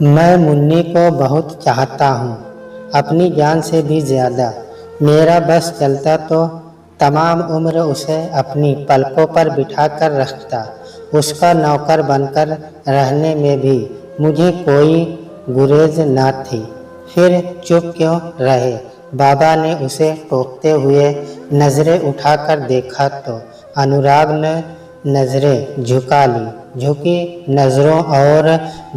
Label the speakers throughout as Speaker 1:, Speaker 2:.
Speaker 1: मैं मुन्नी को बहुत चाहता हूँ, अपनी जान से भी ज़्यादा। मेरा बस चलता तो तमाम उम्र उसे अपनी पलकों पर बिठा कर रखता। उसका नौकर बनकर रहने में भी मुझे कोई गुरेज न थी। फिर चुप क्यों रहे? बाबा ने उसे टोकते हुए नज़रें उठाकर देखा तो अनुराग ने नज़रें झुका ली। झुकी नज़रों और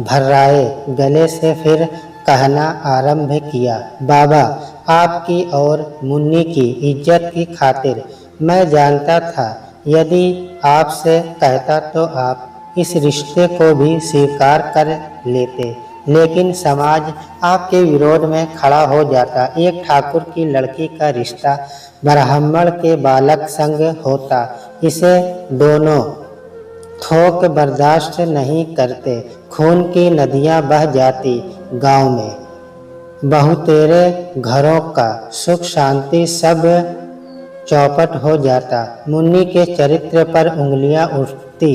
Speaker 1: भर्राए गले से फिर कहना आरंभ किया, बाबा, आपकी और मुन्नी की इज्जत की खातिर मैं जानता था यदि आपसे कहता तो आप इस रिश्ते को भी स्वीकार कर लेते, लेकिन समाज आपके विरोध में खड़ा हो जाता। एक ठाकुर की लड़की का रिश्ता ब्राह्मण के बालक संग होता, इसे दोनों थोक बर्दाश्त नहीं करते। खून की नदियां बह जाती गांव में। बहुतेरे घरों का सुख शांति सब चौपट हो जाता। मुन्नी के चरित्र पर उंगलियां उठती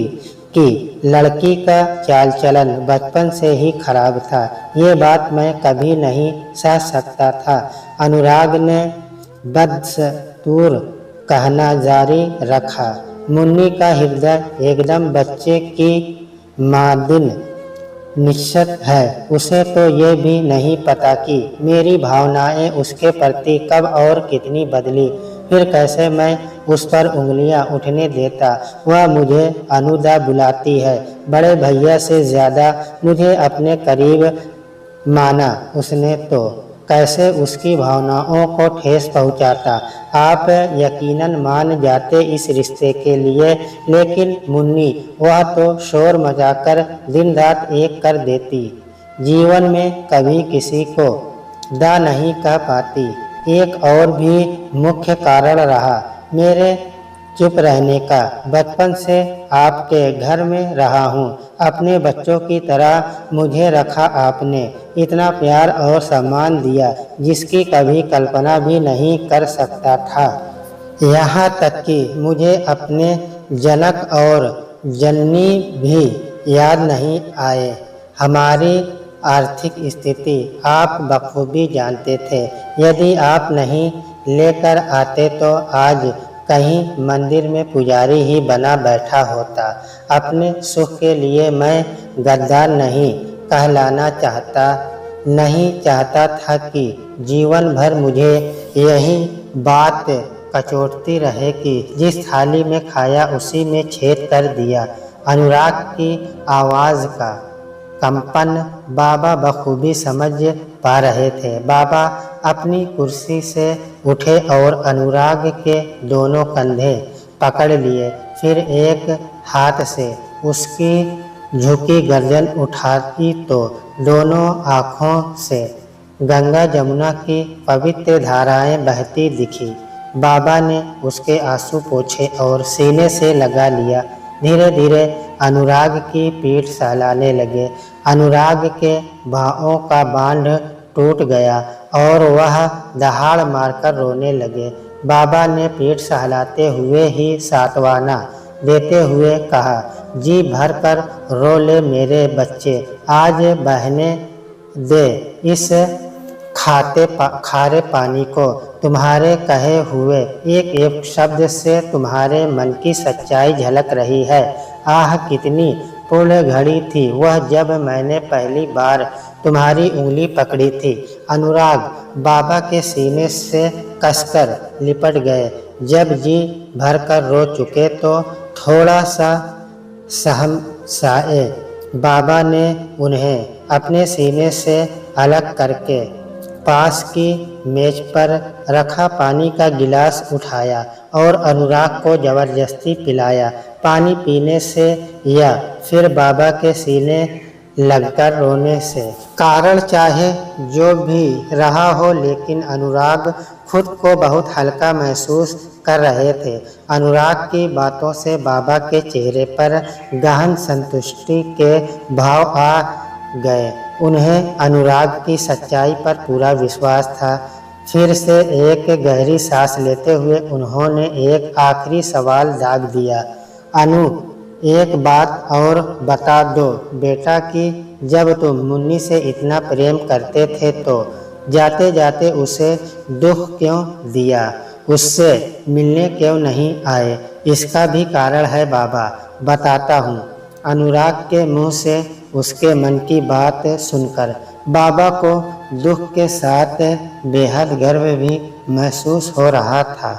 Speaker 1: कि लड़की का चाल चलन बचपन से ही खराब था। ये बात मैं कभी नहीं सह सकता था। अनुराग ने बदस्तूर कहना जारी रखा, मुन्नी का हृदय एकदम बच्चे की मादिन निश्चित है। उसे तो ये भी नहीं पता कि मेरी भावनाएं उसके प्रति कब और कितनी बदली। फिर कैसे मैं उस पर उंगलियां उठने देता? वह मुझे अनुदा बुलाती है। बड़े भैया से ज़्यादा मुझे अपने करीब माना उसने तो कैसे उसकी भावनाओं को ठेस पहुंचाता। आप यकीनन मान जाते इस रिश्ते के लिए, लेकिन मुन्नी, वह तो शोर मचाकर दिन रात एक कर देती। जीवन में कभी किसी को दा नहीं कह पाती। एक और भी मुख्य कारण रहा मेरे चुप रहने का। बचपन से आपके घर में रहा हूँ। अपने बच्चों की तरह मुझे रखा आपने। इतना प्यार और सम्मान दिया जिसकी कभी कल्पना भी नहीं कर सकता था। यहाँ तक कि मुझे अपने जनक और जननी भी याद नहीं आए। हमारी आर्थिक स्थिति आप बखूबी जानते थे। यदि आप नहीं लेकर आते तो आज कहीं मंदिर में पुजारी ही बना बैठा होता। अपने सुख के लिए मैं गद्दार नहीं कहलाना नहीं चाहता था कि जीवन भर मुझे यही बात कचोटती रहे कि जिस थाली में खाया उसी में छेद कर दिया। अनुराग की आवाज़ का कंपन बाबा बखूबी समझ पा रहे थे। बाबा अपनी कुर्सी से उठे और अनुराग के दोनों कंधे पकड़ लिए। फिर एक हाथ से उसकी झुकी गर्दन उठाई तो दोनों आँखों से गंगा जमुना की पवित्र धाराएं बहती दिखी। बाबा ने उसके आंसू पोंछे और सीने से लगा लिया। धीरे धीरे अनुराग की पीठ सहलाने लगे। अनुराग के बाहों का बांध टूट गया और वह दहाड़ मारकर रोने लगे। बाबा ने पीठ सहलाते हुए ही सांत्वना देते हुए कहा, जी भर कर रो ले मेरे बच्चे, आज बहने दे इस खारे पानी को। तुम्हारे कहे हुए एक एक शब्द से तुम्हारे मन की सच्चाई झलक रही है। आह, कितनी पूर्ण घड़ी थी वह जब मैंने पहली बार तुम्हारी उंगली पकड़ी थी। अनुराग बाबा के सीने से कसकर लिपट गए। जब जी भरकर रो चुके तो थोड़ा सा सहमसाए। बाबा ने उन्हें अपने सीने से अलग करके पास की मेज पर रखा पानी का गिलास उठाया और अनुराग को जबरदस्ती पिलाया। पानी पीने से या फिर बाबा के सीने लगकर रोने से। कारण चाहे जो भी रहा हो, लेकिन अनुराग खुद को बहुत हल्का महसूस कर रहे थे। अनुराग की बातों से बाबा के चेहरे पर गहन संतुष्टि के भाव आ गए। उन्हें अनुराग की सच्चाई पर पूरा विश्वास था। फिर से एक गहरी सांस लेते हुए उन्होंने एक आखिरी सवाल दाग दिया, अनु, एक बात और बता दो बेटा कि जब तुम मुन्नी से इतना प्रेम करते थे तो जाते जाते उसे दुख क्यों दिया, उससे मिलने क्यों नहीं आए? इसका भी कारण है बाबा, बताता हूँ। अनुराग के मुंह से उसके मन की बात सुनकर बाबा को दुख के साथ बेहद गर्व भी महसूस हो रहा था।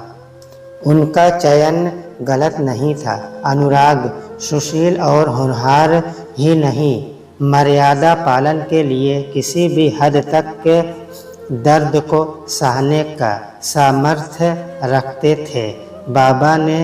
Speaker 1: उनका चयन गलत नहीं था। अनुराग सुशील और होनहार ही नहीं, मर्यादा पालन के लिए किसी भी हद तक के दर्द को सहने का सामर्थ्य रखते थे। बाबा ने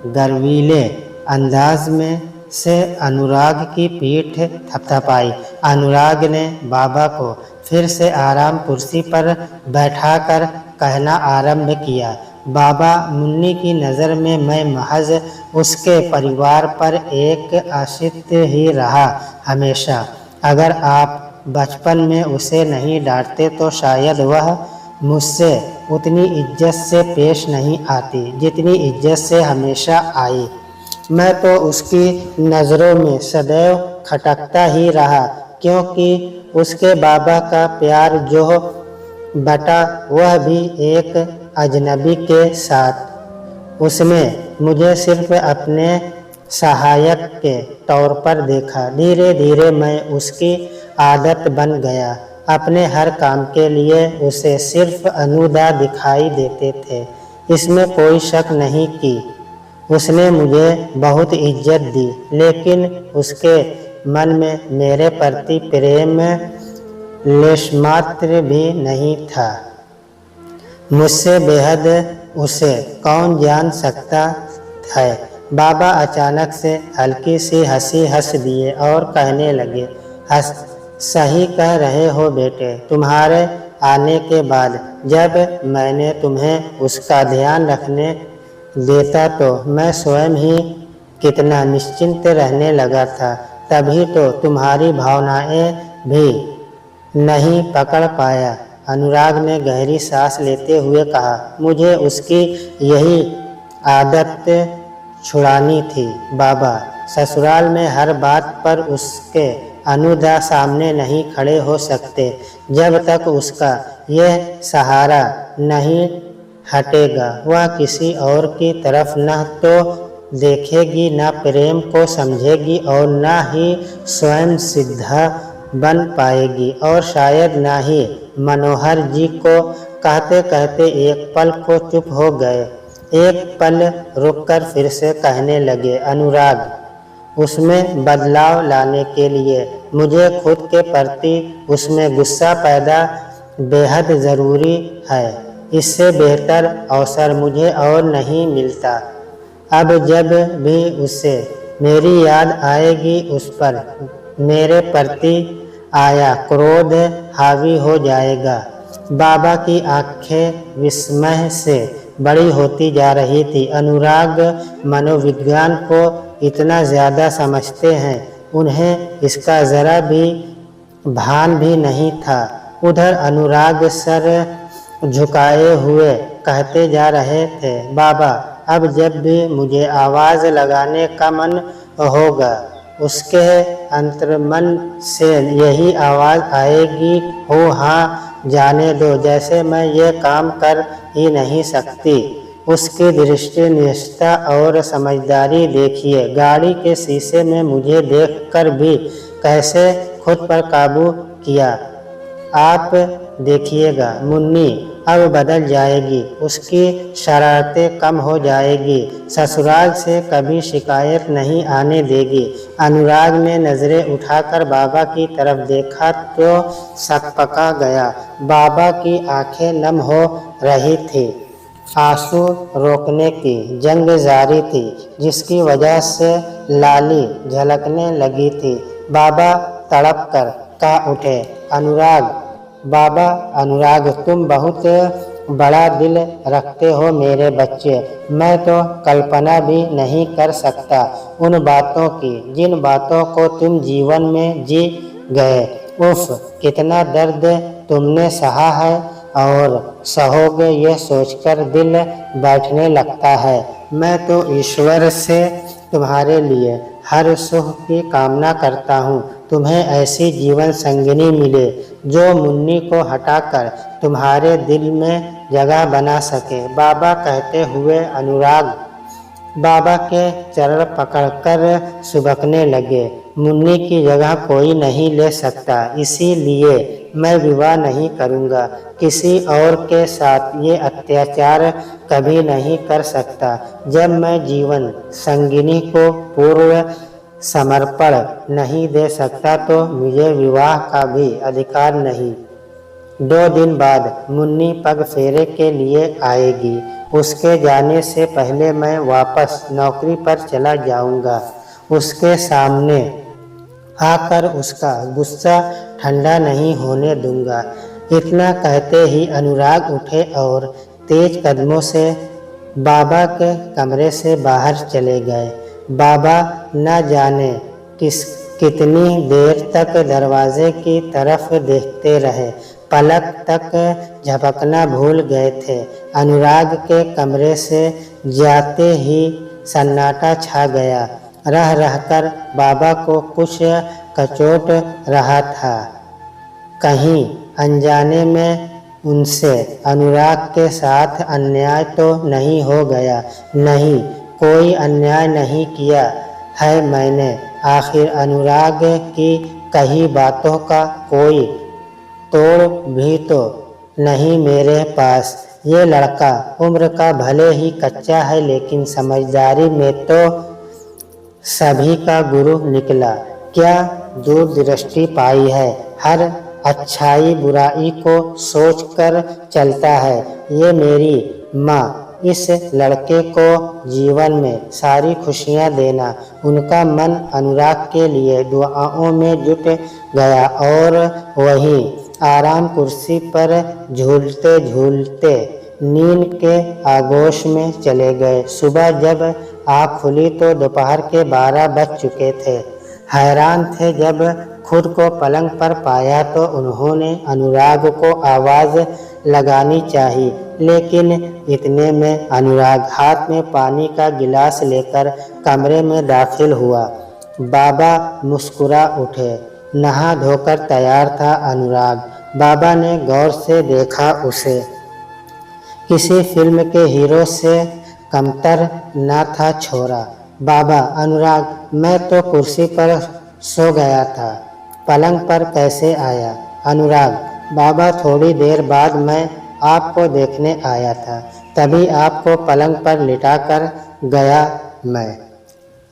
Speaker 1: गर्वीले अंदाज में से अनुराग की पीठ थपथपाई। अनुराग ने बाबा को फिर से आराम कुर्सी पर बैठाकर कहना आरंभ किया, बाबा, मुन्नी की नज़र में मैं महज उसके परिवार पर एक आश्रित ही रहा हमेशा। अगर आप बचपन में उसे नहीं डांटते तो शायद वह मुझसे उतनी इज्जत से पेश नहीं आती जितनी इज्जत से हमेशा आई। मैं तो उसकी नज़रों में सदैव खटकता ही रहा, क्योंकि उसके बाबा का प्यार जो बटा वह भी एक अजनबी के साथ। उसने मुझे सिर्फ अपने सहायक के तौर पर देखा। धीरे धीरे मैं उसकी आदत बन गया। अपने हर काम के लिए उसे सिर्फ अनुदा दिखाई देते थे। इसमें कोई शक नहीं कि उसने मुझे बहुत इज्जत दी, लेकिन उसके मन में मेरे प्रति प्रेम लेशमात्र भी नहीं था। मुझसे बेहद उसे कौन जान सकता है। बाबा अचानक से हल्की सी हंसी हंस दिए और कहने लगे, सही कह रहे हो बेटे, तुम्हारे आने के बाद जब मैंने तुम्हें उसका ध्यान रखने देता तो मैं स्वयं ही कितना निश्चिंत रहने लगा था। तभी तो तुम्हारी भावनाएं भी नहीं पकड़ पाया। अनुराग ने गहरी सांस लेते हुए कहा, मुझे उसकी यही आदत छुड़ानी थी बाबा। ससुराल में हर बात पर उसके अनुदा सामने नहीं खड़े हो सकते जब तक उसका यह सहारा नहीं हटेगा। वह किसी और की तरफ न तो देखेगी, न प्रेम को समझेगी और न ही स्वयं सिद्धा बन पाएगी, और शायद न ही मनोहर जी को कहते कहते एक पल को चुप हो गए। एक पल रुककर फिर से कहने लगे, अनुराग, उसमें बदलाव लाने के लिए मुझे खुद के प्रति उसमें गुस्सा पैदा बेहद ज़रूरी है। इससे बेहतर अवसर मुझे और नहीं मिलता। अब जब भी उससे मेरी याद आएगी, उस पर मेरे प्रति आया क्रोध हावी हो जाएगा। बाबा की आंखें विस्मय से बड़ी होती जा रही थी। अनुराग मनोविज्ञान को इतना ज़्यादा समझते हैं, उन्हें इसका ज़रा भी भान भी नहीं था। उधर अनुराग सर झुकाए हुए कहते जा रहे थे, बाबा, अब जब भी मुझे आवाज़ लगाने का मन होगा, उसके अंतर्मन से यही आवाज़ आएगी, हो हाँ जाने दो, जैसे मैं ये काम कर ही नहीं सकती। उसकी दृष्टि, निष्ठा और समझदारी देखिए। गाड़ी के शीशे में मुझे देखकर भी कैसे खुद पर काबू किया। आप देखिएगा, मुन्नी अब बदल जाएगी, उसकी शरारतें कम हो जाएगी, ससुराल से कभी शिकायत नहीं आने देगी। अनुराग ने नज़रें उठाकर बाबा की तरफ देखा तो सकपका गया। बाबा की आंखें नम हो रही थी। आंसू रोकने की जंग जारी थी, जिसकी वजह से लाली झलकने लगी थी। बाबा तड़प कर कह उठे, अनुराग, बाबा, अनुराग, तुम बहुत बड़ा दिल रखते हो मेरे बच्चे। मैं तो कल्पना भी नहीं कर सकता उन बातों की जिन बातों को तुम जीवन में जी गए। उफ, कितना दर्द तुमने सहा है और सहोगे, यह सोचकर दिल बैठने लगता है। मैं तो ईश्वर से तुम्हारे लिए हर सुख की कामना करता हूँ। तुम्हें ऐसी जीवन संगिनी मिले जो मुन्नी को हटाकर तुम्हारे दिल में जगह बना सके। बाबा कहते हुए अनुराग बाबा के चरण पकड़कर सुबकने लगे। मुन्नी की जगह कोई नहीं ले सकता, इसीलिए मैं विवाह नहीं करूँगा। किसी और के साथ ये अत्याचार कभी नहीं कर सकता। जब मैं जीवन संगिनी को पूर्ण समर्पण नहीं दे सकता तो मुझे विवाह का भी अधिकार नहीं। 2 दिन बाद मुन्नी पग फेरे के लिए आएगी। उसके जाने से पहले मैं वापस नौकरी पर चला जाऊंगा। उसके सामने आकर उसका गुस्सा ठंडा नहीं होने दूंगा। इतना कहते ही अनुराग उठे और तेज कदमों से बाबा के कमरे से बाहर चले गए। बाबा न जाने कितनी देर तक दरवाजे की तरफ देखते रहे, पलक तक झपकना भूल गए थे। अनुराग के कमरे से जाते ही सन्नाटा छा गया। रह रहकर बाबा को कुछ कचोट रहा था। कहीं अनजाने में उनसे अनुराग के साथ अन्याय तो नहीं हो गया? नहीं, कोई अन्याय नहीं किया है मैंने। आखिर अनुराग की कही बातों का कोई तोड़ भी तो नहीं मेरे पास। ये लड़का उम्र का भले ही कच्चा है, लेकिन समझदारी में तो सभी का गुरु निकला। क्या दूरदृष्टि पाई है, हर अच्छाई बुराई को सोचकर चलता है। ये मेरी माँ इस लड़के को जीवन में सारी खुशियाँ देना। उनका मन अनुराग के लिए दुआओं में जुट गया और वहीं आराम कुर्सी पर झूलते झूलते नींद के आगोश में चले गए। सुबह जब आँख खुली तो दोपहर के 12 बज चुके थे। हैरान थे जब खुद को पलंग पर पाया तो उन्होंने अनुराग को आवाज़ लगानी चाहिए, लेकिन इतने में अनुराग हाथ में पानी का गिलास लेकर कमरे में दाखिल हुआ। बाबा मुस्कुरा उठे। नहा धोकर तैयार था अनुराग। बाबा ने गौर से देखा उसे। किसी फिल्म के हीरो से कमतर न था छोरा। बाबा, अनुराग, मैं तो कुर्सी पर सो गया था, पलंग पर कैसे आया? अनुराग, बाबा, थोड़ी देर बाद मैं आपको देखने आया था, तभी आपको पलंग पर लिटाकर गया मैं।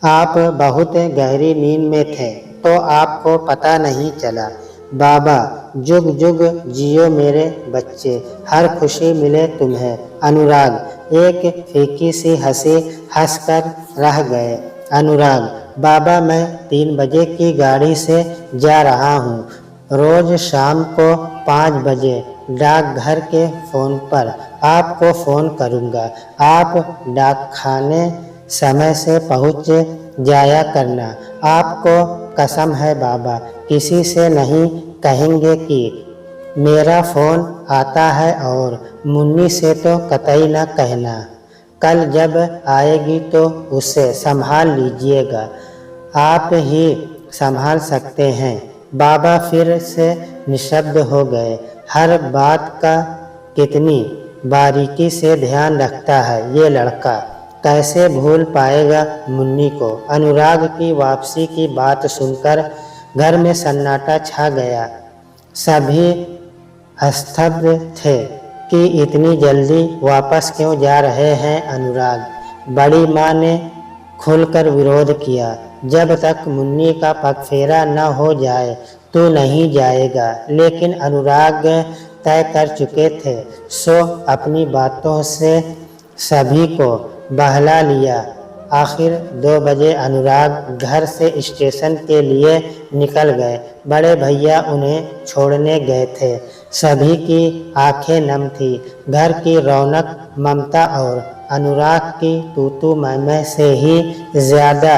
Speaker 1: आप बहुत गहरी नींद में थे तो आपको पता नहीं चला। बाबा, जुग जुग जियो मेरे बच्चे, हर खुशी मिले तुम्हें। अनुराग एक फीकी सी हंसी हंसकर रह गए। अनुराग, बाबा, मैं 3 बजे की गाड़ी से जा रहा हूँ। रोज शाम को 5 बजे डाकघर के फ़ोन पर आपको फ़ोन करूँगा। आप डाकखाने समय से पहुँच जाया करना। आपको कसम है बाबा, किसी से नहीं कहेंगे कि मेरा फ़ोन आता है, और मुन्नी से तो कतई न कहना। कल जब आएगी तो उसे संभाल लीजिएगा, आप ही संभाल सकते हैं। बाबा फिर से निशब्द हो गए। हर बात का कितनी बारीकी से ध्यान रखता है ये लड़का, कैसे भूल पाएगा मुन्नी को? अनुराग की वापसी की बात सुनकर घर में सन्नाटा छा गया। सभी स्तब्ध थे कि इतनी जल्दी वापस क्यों जा रहे हैं अनुराग। बड़ी माँ ने खुलकर विरोध किया, जब तक मुन्नी का पगफेरा न हो जाए तो नहीं जाएगा। लेकिन अनुराग तय कर चुके थे, सो अपनी बातों से सभी को बहला लिया। आखिर 2 बजे अनुराग घर से स्टेशन के लिए निकल गए। बड़े भैया उन्हें छोड़ने गए थे। सभी की आंखें नम थी। घर की रौनक ममता और अनुराग की तू मैं से ही ज़्यादा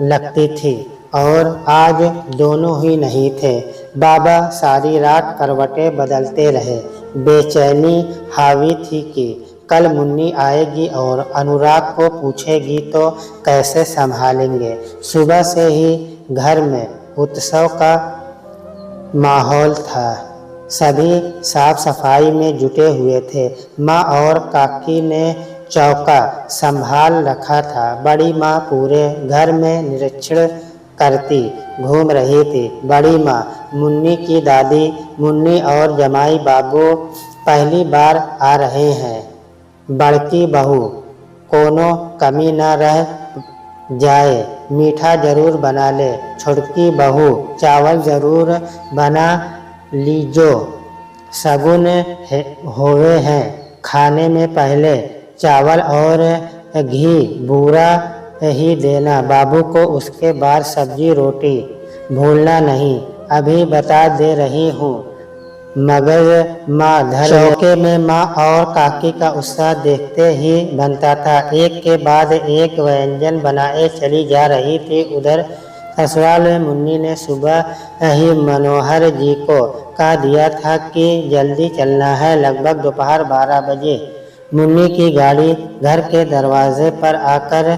Speaker 1: लगती थी, और आज दोनों ही नहीं थे। बाबा सारी रात करवटें बदलते रहे। बेचैनी हावी थी कि कल मुन्नी आएगी और अनुराग को पूछेगी तो कैसे संभालेंगे। सुबह से ही घर में उत्सव का माहौल था। सभी साफ सफाई में जुटे हुए थे। माँ और काकी ने चौका संभाल रखा था। बड़ी माँ पूरे घर में निरीक्षण करती घूम रही थी। बड़ी माँ, मुन्नी की दादी, मुन्नी और जमाई बाबू पहली बार आ रहे हैं। बड़की बहू, कोनो कमी न रह जाए, मीठा जरूर बना ले। छोटकी बहू, चावल जरूर बना लीजो, शगुन होवे हैं। खाने में पहले चावल और घी बूरा ही देना बाबू को, उसके बाद सब्जी रोटी भूलना नहीं। अभी बता दे रही हूँ। मगज माँ धर चौके में माँ और काकी का उत्साह देखते ही बनता था। एक के बाद एक व्यंजन बनाए चली जा रही थी। उधर ससुराल में मुन्नी ने सुबह ही मनोहर जी को कह दिया था कि जल्दी चलना है। लगभग दोपहर 12 बजे मुन्नी की गाड़ी घर के दरवाजे पर आकर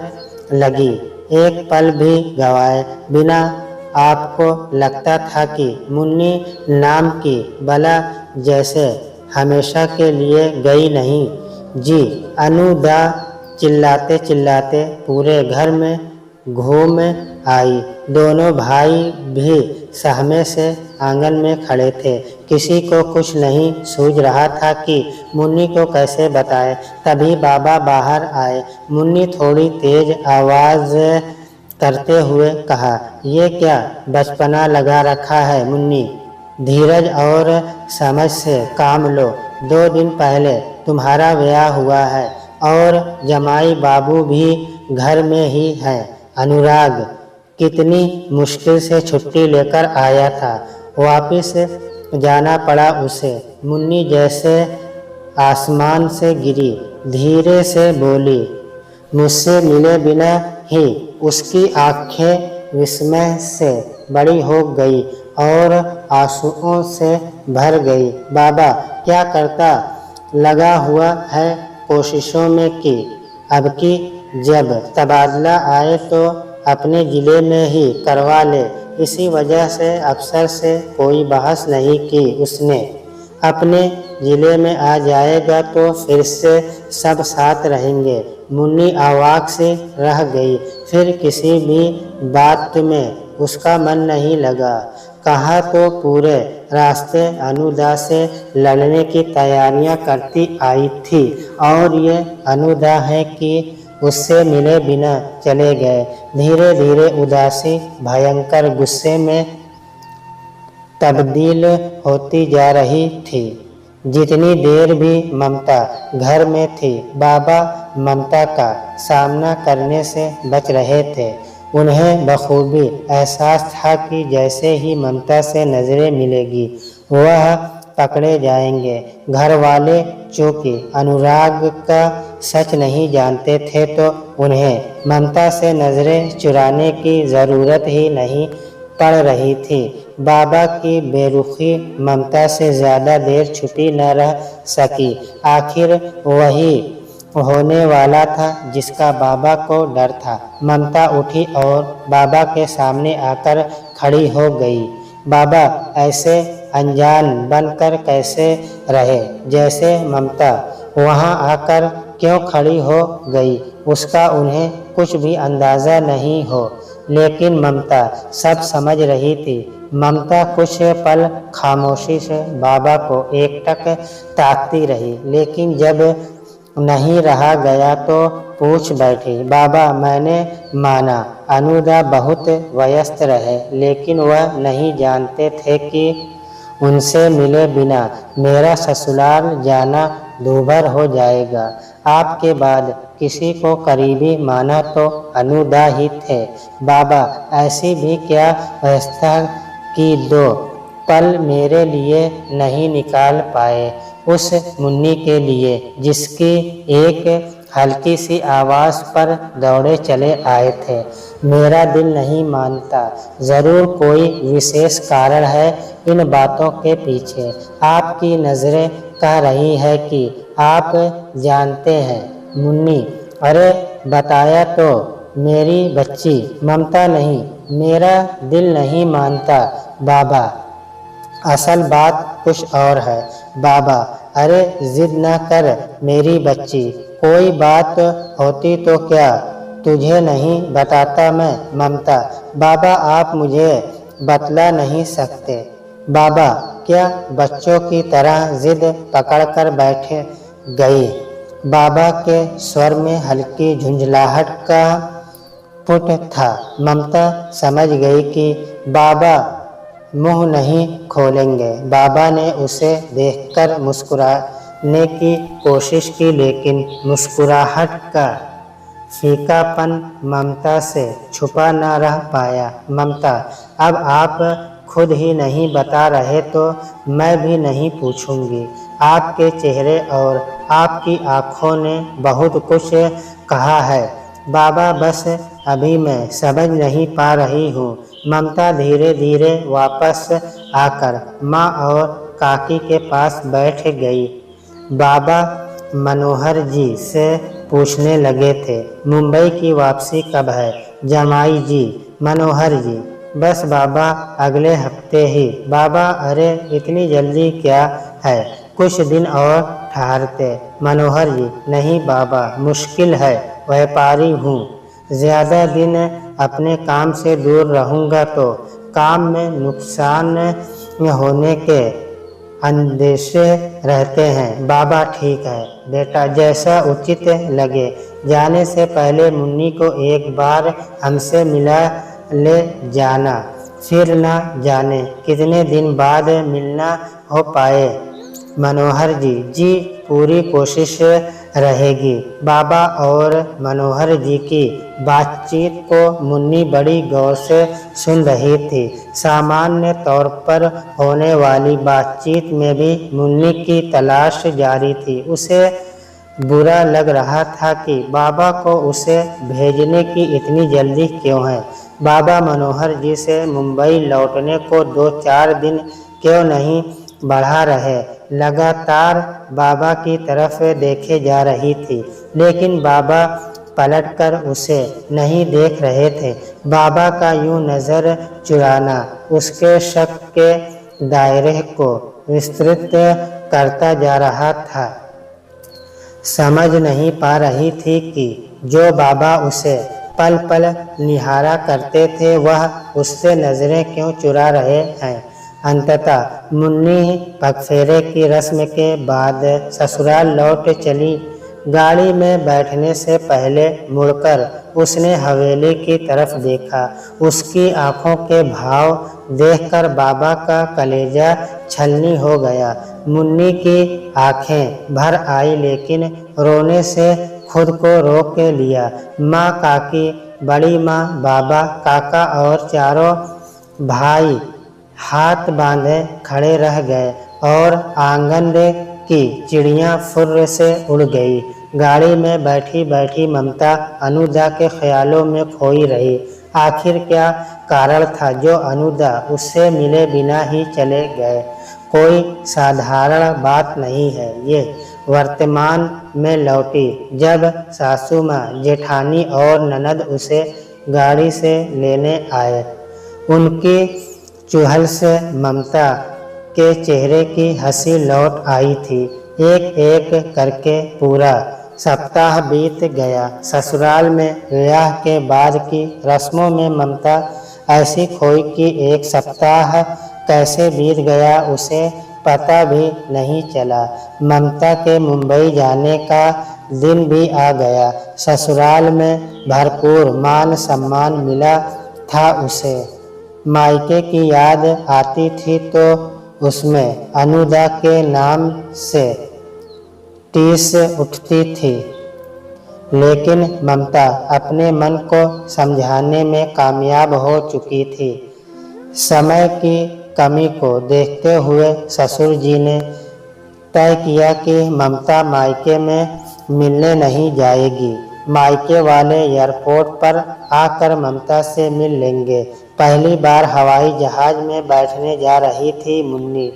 Speaker 1: लगी। एक पल भी गवाए बिना आपको लगता था कि मुन्नी नाम की बला जैसे हमेशा के लिए गई नहीं। जी, अनुदा चिल्लाते चिल्लाते पूरे घर में घूम आई। दोनों भाई भी सहमे से आंगन में खड़े थे। किसी को कुछ नहीं सूझ रहा था कि मुन्नी को कैसे बताए। तभी बाबा बाहर आए। मुन्नी थोड़ी तेज आवाज करते हुए कहा, ये क्या बचपना लगा रखा है मुन्नी, धीरज और समझ से काम लो। 2 दिन पहले तुम्हारा ब्याह हुआ है और जमाई बाबू भी घर में ही है। अनुराग कितनी मुश्किल से छुट्टी लेकर आया था, वापिस जाना पड़ा उसे। मुन्नी जैसे आसमान से गिरी, धीरे से बोली। मुझसे मिले बिना ही उसकी आंखें विस्मय से बड़ी हो गई और आंसुओं से भर गई। बाबा क्या करता लगा हुआ है कोशिशों में कि अब की जब तबादला आए तो अपने ज़िले में ही करवा ले। इसी वजह से अफसर से कोई बहस नहीं की उसने। अपने ज़िले में आ जाएगा तो फिर से सब साथ रहेंगे। मुन्नी अवाक से रह गई। फिर किसी भी बात में उसका मन नहीं लगा। कहा तो पूरे रास्ते अनुदा से लड़ने की तैयारियां करती आई थी और ये अनुदा है कि उससे मिले बिना चले गए। धीरे धीरे उदासी भयंकर गुस्से में तब्दील होती जा रही थी। जितनी देर भी ममता घर में थी, बाबा ममता का सामना करने से बच रहे थे। उन्हें बखूबी एहसास था कि जैसे ही ममता से नजरें मिलेगी वह पकड़े जाएंगे। घर वाले चूँकि अनुराग का सच नहीं जानते थे तो उन्हें ममता से नजरें चुराने की ज़रूरत ही नहीं पड़ रही थी। बाबा की बेरुखी ममता से ज़्यादा देर छुपी न रह सकी। आखिर वही होने वाला था जिसका बाबा को डर था। ममता उठी और बाबा के सामने आकर खड़ी हो गई। बाबा ऐसे अनजान बनकर कैसे रहे जैसे ममता वहां आकर क्यों खड़ी हो गई, उसका उन्हें कुछ भी अंदाज़ा नहीं हो। लेकिन ममता सब समझ रही थी। ममता कुछ पल खामोशी से बाबा को एकटक ताकती रही, लेकिन जब नहीं रहा गया तो पूछ बैठी, बाबा मैंने माना अनुदा बहुत व्यस्त रहे, लेकिन वह नहीं जानते थे कि उनसे मिले बिना मेरा ससुराल जाना दूभर हो जाएगा। आपके बाद किसी को करीबी माना तो अनुदा ही थे। बाबा ऐसी भी क्या व्यवस्था की 2 पल मेरे लिए नहीं निकाल पाए, उस मुन्नी के लिए जिसकी एक हल्की सी आवाज़ पर दौड़े चले आए थे। मेरा दिल नहीं मानता। ज़रूर कोई विशेष कारण है इन बातों के पीछे। आपकी नज़रें कह रही है कि आप जानते हैं मुन्नी। अरे बताया तो मेरी बच्ची। ममता नहीं, मेरा दिल नहीं मानता बाबा। असल बात कुछ और है बाबा। अरे जिद न कर मेरी बच्ची, कोई बात होती तो क्या तुझे नहीं बताता मैं ममता। बाबा आप मुझे बतला नहीं सकते बाबा। क्या बच्चों की तरह जिद पकड़कर बैठे गई। बाबा के स्वर में हल्की झुंझलाहट का पुट था। ममता समझ गई कि बाबा मुंह नहीं खोलेंगे। बाबा ने उसे देखकर मुस्कुराने की कोशिश की, लेकिन मुस्कुराहट का फीकापन ममता से छुपा न रह पाया। ममता, अब आप खुद ही नहीं बता रहे तो मैं भी नहीं पूछूंगी। आपके चेहरे और आपकी आँखों ने बहुत कुछ कहा है बाबा, बस अभी मैं समझ नहीं पा रही हूँ। ममता धीरे धीरे वापस आकर माँ और काकी के पास बैठ गई। बाबा मनोहर जी से पूछने लगे थे, मुंबई की वापसी कब है जमाई जी। मनोहर जी, बस बाबा अगले हफ्ते ही। बाबा, अरे इतनी जल्दी क्या है, कुछ दिन और ठहरते। मनोहर जी, नहीं बाबा, मुश्किल है, व्यापारी हूँ, ज़्यादा दिन अपने काम से दूर रहूँगा तो काम में नुकसान होने के अंदेशे रहते हैं। बाबा ठीक है बेटा, जैसा उचित लगे। जाने से पहले मुन्नी को एक बार हमसे मिला ले जाना, फिर न जाने कितने दिन बाद मिलना हो पाए। मनोहर जी, जी पूरी कोशिश रहेगी। बाबा और मनोहर जी की बातचीत को मुन्नी बड़ी गौर से सुन रही थी। सामान्य तौर पर होने वाली बातचीत में भी मुन्नी की तलाश जारी थी। उसे बुरा लग रहा था कि बाबा को उसे भेजने की इतनी जल्दी क्यों है। बाबा मनोहर जी से मुंबई लौटने को 2-4 दिन क्यों नहीं बढ़ा रहे। लगातार बाबा की तरफ देखे जा रही थी, लेकिन बाबा पलटकर उसे नहीं देख रहे थे। बाबा का यूं नज़र चुराना उसके शक के दायरे को विस्तृत करता जा रहा था। समझ नहीं पा रही थी कि जो बाबा उसे पल पल निहारा करते थे, वह उससे नज़रें क्यों चुरा रहे हैं। अंततः मुन्नी पगफेरे की रस्म के बाद ससुराल लौट चली। गाड़ी में बैठने से पहले मुड़कर उसने हवेली की तरफ देखा। उसकी आंखों के भाव देखकर बाबा का कलेजा छलनी हो गया। मुन्नी की आंखें भर आई, लेकिन रोने से खुद को रोक लिया। माँ, काकी, बड़ी माँ, बाबा, काका और चारों भाई हाथ बांधे खड़े रह गए और आंगन की चिड़ियाँ फुर्र से उड़ गई। गाड़ी में बैठी बैठी ममता अनुदा के ख्यालों में खोई रही। आखिर क्या कारण था जो अनुदा उससे मिले बिना ही चले गए। कोई साधारण बात नहीं है ये। वर्तमान में लौटी जब सासू माँ, जेठानी और ननद उसे गाड़ी से लेने आए, उनकी चुहल से ममता के चेहरे की हंसी लौट आई थी। एक एक करके पूरा सप्ताह बीत गया। ससुराल में ब्याह के बाद की रस्मों में ममता ऐसी खोई कि एक सप्ताह कैसे बीत गया उसे पता भी नहीं चला। ममता के मुंबई जाने का दिन भी आ गया। ससुराल में भरपूर मान सम्मान मिला था उसे। मायके की याद आती थी तो उसमें अनुदा के नाम से टीस उठती थी, लेकिन ममता अपने मन को समझाने में कामयाब हो चुकी थी। समय की कमी को देखते हुए ससुर जी ने तय किया कि ममता मायके में मिलने नहीं जाएगी। मायके वाले एयरपोर्ट पर आकर ममता से मिल लेंगे। पहली बार हवाई जहाज में बैठने जा रही थी मुन्नी।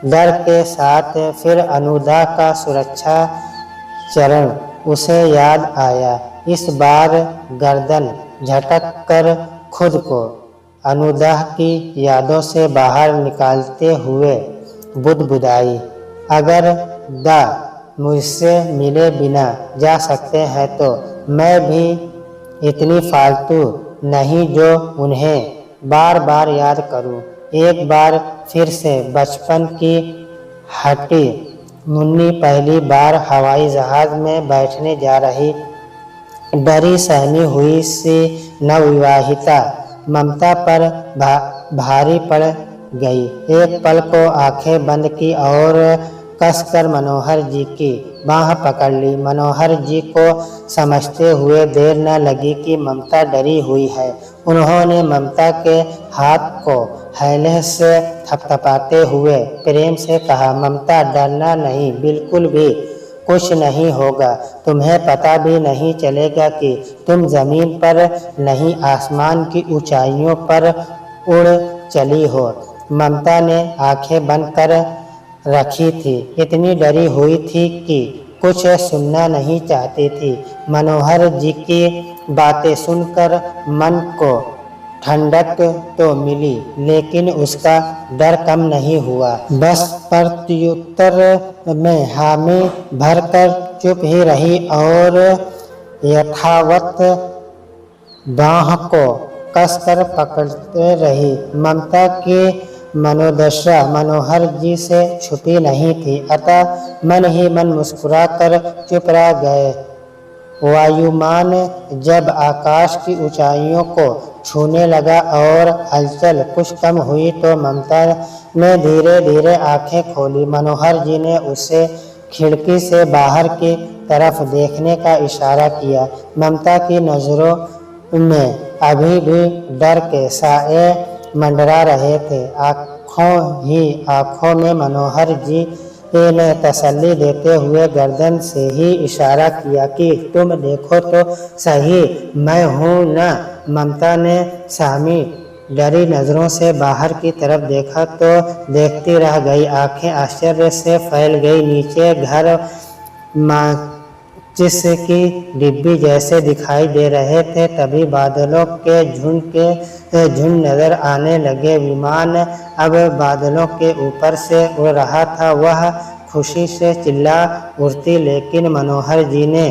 Speaker 1: डर के साथ फिर अनुदा का सुरक्षा चरण उसे याद आया। इस बार गर्दन झटक कर खुद को अनुदा की यादों से बाहर निकालते हुए बुदबुदाई, अगर दा मुझसे मिले बिना जा सकते हैं तो मैं भी इतनी फालतू नहीं जो उन्हें बार बार याद करूं। एक बार फिर से बचपन की हटी मुन्नी पहली बार हवाई जहाज में बैठने जा रही डरी सहमी हुई सी नवविवाहिता ममता पर भारी पड़ गई। एक पल को आंखें बंद की और कसकर मनोहर जी की बाँह पकड़ ली। मनोहर जी को समझते हुए देर न लगी कि ममता डरी हुई है। उन्होंने ममता के हाथ को हैले से थपथपाते हुए प्रेम से कहा, ममता डरना नहीं, बिल्कुल भी कुछ नहीं होगा। तुम्हें पता भी नहीं चलेगा कि तुम जमीन पर नहीं आसमान की ऊंचाइयों पर उड़ चली हो। ममता ने आंखें बंद कर रखी थी, इतनी डरी हुई थी कि कुछ सुनना नहीं चाहती थी। मनोहर जी की बातें सुनकर मन को ठंडक तो मिली, लेकिन उसका डर कम नहीं हुआ। बस प्रत्युत्तर में हामी भरकर चुप ही रही और यथावत बाँह को कसकर पकड़ते रही। ममता की मनोदशा मनोहर जी से छुपी नहीं थी, अतः मन ही मन मुस्कुराकर चुप रह गए। वायुमान जब आकाश की ऊंचाइयों को छूने लगा और हलचल कुछ कम हुई तो ममता ने धीरे धीरे आंखें खोली। मनोहर जी ने उसे खिड़की से बाहर की तरफ देखने का इशारा किया। ममता की नजरों में अभी भी डर के साए मंडरा रहे थे। आंखों में मनोहर जी ने तसल्ली देते हुए गर्दन से ही इशारा किया कि तुम देखो तो सही, मैं हूँ न। ममता ने सहमी डरी नजरों से बाहर की तरफ देखा तो देखती रह गई। आंखें आश्चर्य से फैल गई। नीचे घर माचिस की डिब्बी जैसे दिखाई दे रहे थे। तभी बादलों के झुंड नजर आने लगे। विमान अब बादलों के ऊपर से उड़ रहा था। वह खुशी से चिल्ला उठती, लेकिन मनोहर जी ने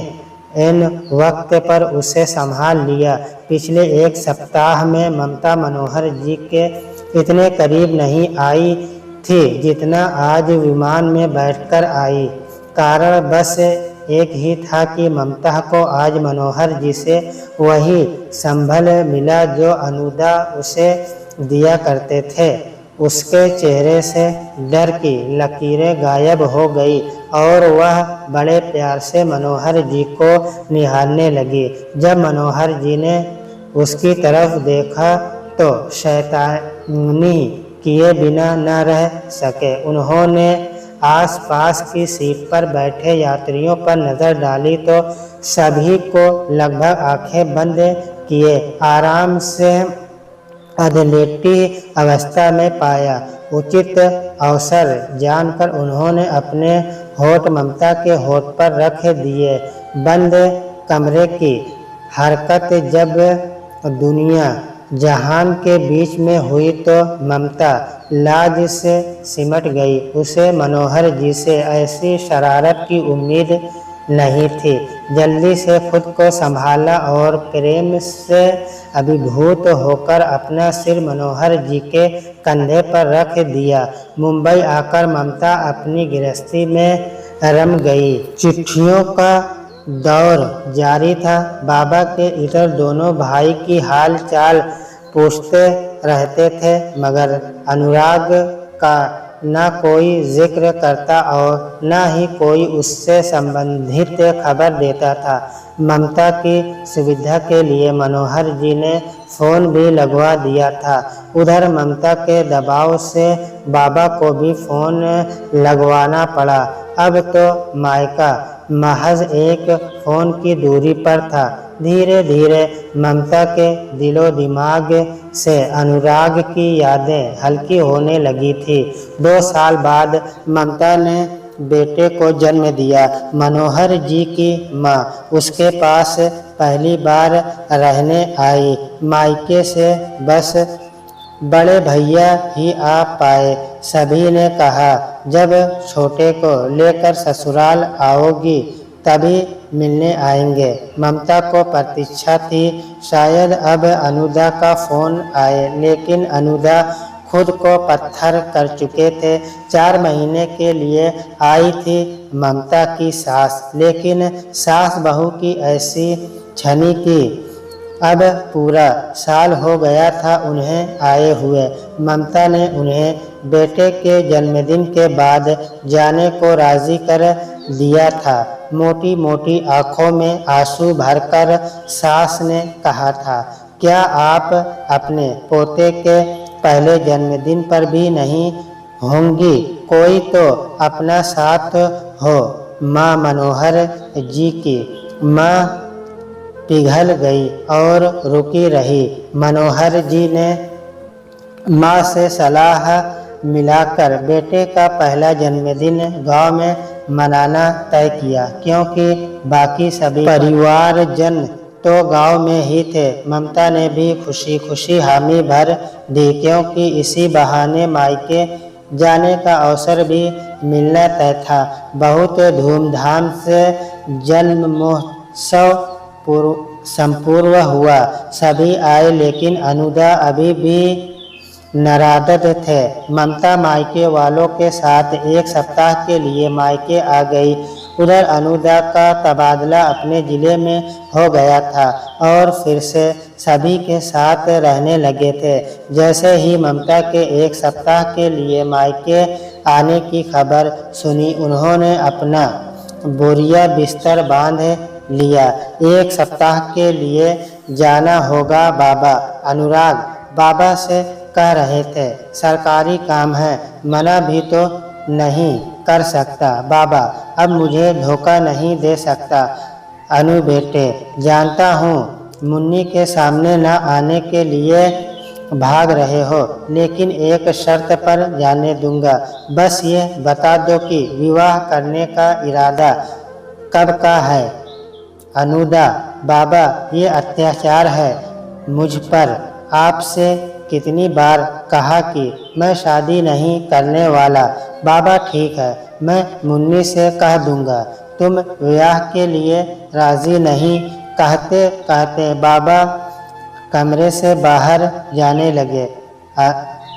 Speaker 1: इन वक्त पर उसे संभाल लिया। पिछले एक सप्ताह में ममता मनोहर जी के इतने करीब नहीं आई थी जितना आज विमान में बैठकर आई। कारण बस एक ही था कि ममता को आज मनोहर जी से वही संभल मिला जो अनुदा उसे दिया करते थे। उसके चेहरे से डर की लकीरें गायब हो गई और वह बड़े प्यार से मनोहर जी को निहारने लगी। जब मनोहर जी ने उसकी तरफ देखा तो शैतानी किए बिना न रह सके। उन्होंने आसपास की सीट पर बैठे यात्रियों पर नजर डाली तो सभी को लगभग आंखें बंद किए आराम से अधलेटी अवस्था में पाया। उचित अवसर जानकर उन्होंने अपने होठ ममता के होठ पर रख दिए। बंद कमरे की हरकत जब दुनिया जहान के बीच में हुई तो ममता लाज से सिमट गई। उसे मनोहर जी से ऐसी शरारत की उम्मीद नहीं थी। जल्दी से खुद को संभाला और प्रेम से अभिभूत होकर अपना सिर मनोहर जी के कंधे पर रख दिया। मुंबई आकर ममता अपनी गृहस्थी में रम गई। चिट्ठियों का दौर जारी था। बाबा के इधर दोनों भाई की हाल चाल पूछते रहते थे, मगर अनुराग का न कोई जिक्र करता और न ही कोई उससे संबंधित खबर देता था। ममता की सुविधा के लिए मनोहर जी ने फ़ोन भी लगवा दिया था। उधर ममता के दबाव से बाबा को भी फ़ोन लगवाना पड़ा। अब तो मायका महज एक फ़ोन की दूरी पर था। धीरे धीरे ममता के दिलो दिमाग से अनुराग की यादें हल्की होने लगी थी। 2 साल बाद ममता ने बेटे को जन्म दिया। मनोहर जी की माँ उसके पास पहली बार रहने आई। मायके से बस बड़े भैया ही आ पाए। सभी ने कहा, जब छोटे को लेकर ससुराल आओगी तभी मिलने आएंगे। ममता को प्रतीक्षा थी शायद अब अनुदा का फोन आए, लेकिन अनुदा खुद को पत्थर कर चुके थे। 4 महीने के लिए आई थी ममता की सास, लेकिन सास बहू की ऐसी छनी की अब पूरा साल हो गया था उन्हें आए हुए। ममता ने उन्हें बेटे के जन्मदिन के बाद जाने को राजी कर दिया था। मोटी मोटी आंखों में आंसू भरकर सास ने कहा था, क्या आप अपने पोते के पहले जन्मदिन पर भी नहीं होंगी? कोई तो अपना साथ हो। माँ मनोहर जी की माँ पिघल गई और रुकी रही। मनोहर जी ने माँ से सलाह मिलाकर बेटे का पहला जन्मदिन गांव में मनाना तय किया, क्योंकि बाकी सभी परिवारजन तो गांव में ही थे। ममता ने भी खुशी खुशी हामी भर दी, क्योंकि इसी बहाने मायके जाने का अवसर भी मिलना तय था। बहुत धूमधाम से जन्म महोत्सव संपूर्ण हुआ। सभी आए, लेकिन अनुदा अभी भी नाराज थे। ममता मायके वालों के साथ 1 सप्ताह के लिए मायके आ गई। उधर अनुदा का तबादला अपने जिले में हो गया था और फिर से सभी के साथ रहने लगे थे। जैसे ही ममता के 1 सप्ताह के लिए मायके आने की खबर सुनी, उन्होंने अपना बोरिया बिस्तर बांध लिया। 1 सप्ताह के लिए जाना होगा बाबा, अनुराग बाबा से कह रहे थे। सरकारी काम है, मना भी तो नहीं कर सकता बाबा, अब मुझे धोखा नहीं दे सकता। अनु बेटे, जानता हूँ मुन्नी के सामने न आने के लिए भाग रहे हो, लेकिन एक शर्त पर जाने दूंगा। बस ये बता दो कि विवाह करने का इरादा कब का है? अनुदा, बाबा ये अत्याचार है मुझ पर। आपसे कितनी बार कहा कि मैं शादी नहीं करने वाला। बाबा ठीक है, मैं मुन्नी से कह दूंगा। तुम विवाह के लिए राजी नहीं? कहते कहते बाबा कमरे से बाहर जाने लगे।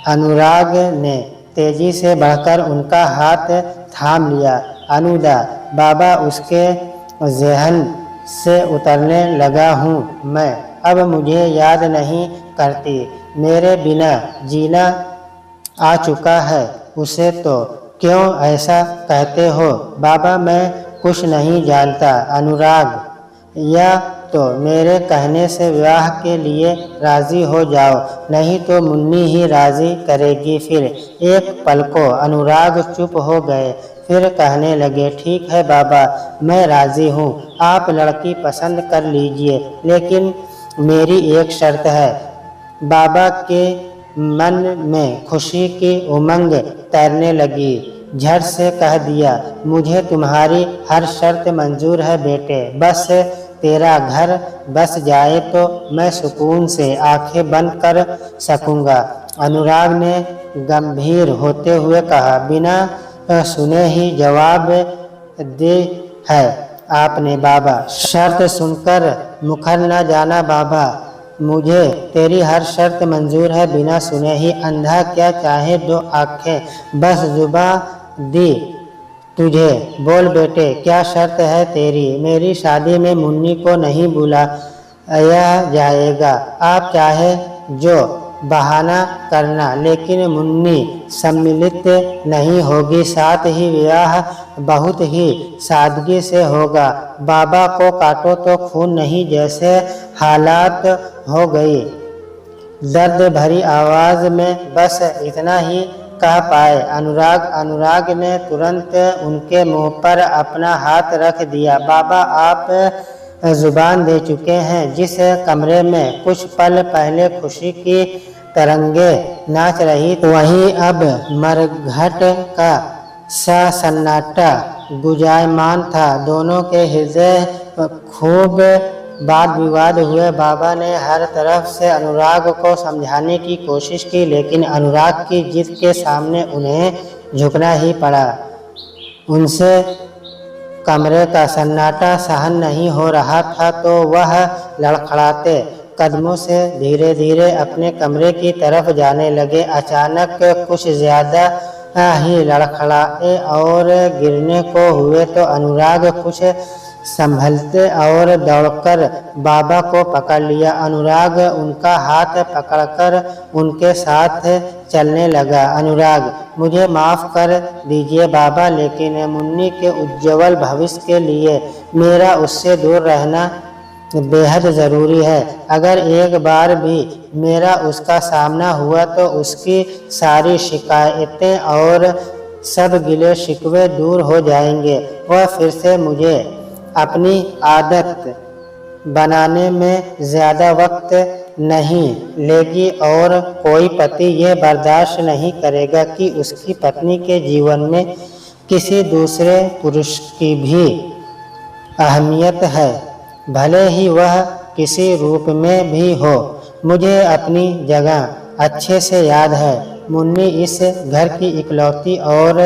Speaker 1: अनुराग ने तेजी से बढ़कर उनका हाथ थाम लिया। अनुदा, बाबा उसके ज़हन से उतरने लगा हूँ मैं, अब मुझे याद नहीं करती। मेरे बिना जीना आ चुका है उसे, तो क्यों ऐसा कहते हो? बाबा मैं कुछ नहीं जानता अनुराग, या तो मेरे कहने से विवाह के लिए राजी हो जाओ, नहीं तो मुन्नी ही राजी करेगी। फिर एक पल को अनुराग चुप हो गए, फिर कहने लगे, ठीक है बाबा, मैं राजी हूँ। आप लड़की पसंद कर लीजिए, लेकिन मेरी एक शर्त है। बाबा के मन में खुशी की उमंग तैरने लगी। झट से कह दिया, मुझे तुम्हारी हर शर्त मंजूर है बेटे, बस तेरा घर बस जाए तो मैं सुकून से आंखें बंद कर सकूंगा। अनुराग ने गंभीर होते हुए कहा, बिना सुने ही जवाब दे है आपने बाबा। शर्त सुनकर मुखर न जाना बाबा, मुझे तेरी हर शर्त मंजूर है, बिना सुने ही। अंधा क्या चाहे 2 आँखें, बस जुबान दी तुझे, बोल बेटे क्या शर्त है तेरी? मेरी शादी में मुन्नी को नहीं बुलाया जाएगा। आप चाहे जो बहाना करना, लेकिन मुन्नी सम्मिलित नहीं होगी। साथ ही विवाह बहुत ही सादगी से होगा। बाबा को काटो तो खून नहीं जैसे हालात हो गई। दर्द भरी आवाज में बस इतना ही कह पाए अनुराग ने तुरंत उनके मुंह पर अपना हाथ रख दिया। बाबा आप जुबान दे चुके हैं। जिस कमरे में कुछ पल पहले खुशी की तरंगे नाच रही। वहीं अब मरघट का सा सन्नाटा गुंजायमान था। दोनों के हृदय खूब वाद विवाद हुए। बाबा ने हर तरफ से अनुराग को समझाने की कोशिश की, लेकिन अनुराग की जिद के सामने उन्हें झुकना ही पड़ा। उनसे कमरे का सन्नाटा सहन नहीं हो रहा था, तो वह लड़खड़ाते कदमों से धीरे धीरे अपने कमरे की तरफ जाने लगे। अचानक कुछ ज्यादा ही लड़खड़ाए और गिरने को हुए तो अनुराग कुछ संभलते और दौड़कर बाबा को पकड़ लिया। अनुराग उनका हाथ पकड़कर उनके साथ चलने लगा। अनुराग, मुझे माफ़ कर दीजिए बाबा, लेकिन मुन्नी के उज्ज्वल भविष्य के लिए मेरा उससे दूर रहना बेहद ज़रूरी है। अगर एक बार भी मेरा उसका सामना हुआ तो उसकी सारी शिकायतें और सब गिले शिकवे दूर हो जाएंगे। वह फिर से मुझे अपनी आदत बनाने में ज़्यादा वक्त नहीं लेगी और कोई पति यह बर्दाश्त नहीं करेगा कि उसकी पत्नी के जीवन में किसी दूसरे पुरुष की भी अहमियत है, भले ही वह किसी रूप में भी हो। मुझे अपनी जगह अच्छे से याद है। मुन्नी इस घर की इकलौती और